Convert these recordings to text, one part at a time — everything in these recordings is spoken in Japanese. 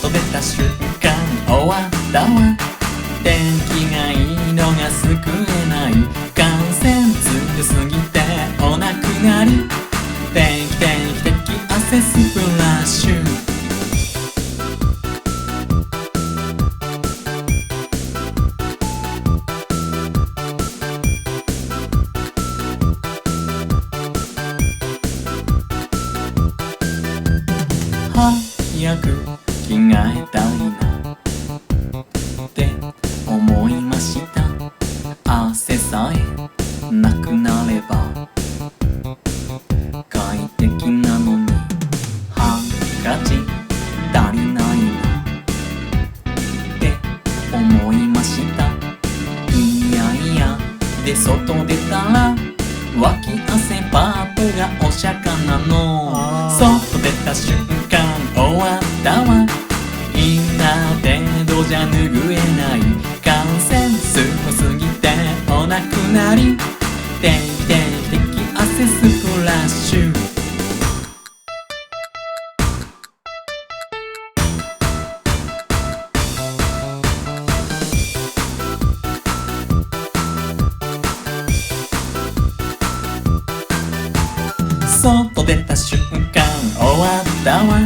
外出た瞬間終わったわ。天気がいいのが救えない。感染強すぎてお亡くなり。定期的汗スプラッシュ。早く着替えたいなって思いました。汗さえなくなれば快適なのにハンカチ足りないなって思いました。いやいやで外出たら脇汗パートがおしゃかなの。外出た瞬間終わったわ。インナー程度じゃ拭えない。感染すごすぎてお亡くなり。定期的汗スプラッシュ。外出た瞬間終わったわ。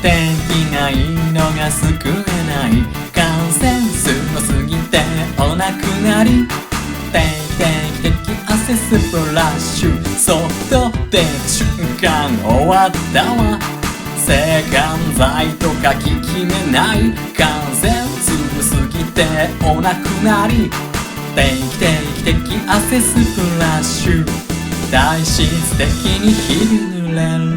天気がいいのが救えない。感染すごすぎてお亡くなり。定期的汗スプラッシュ。外出た瞬間終わったわ。制汗剤とか効き目ない。感染すごすぎてお亡くなり。定期的汗スプラッシュ。体質的に日々濡れる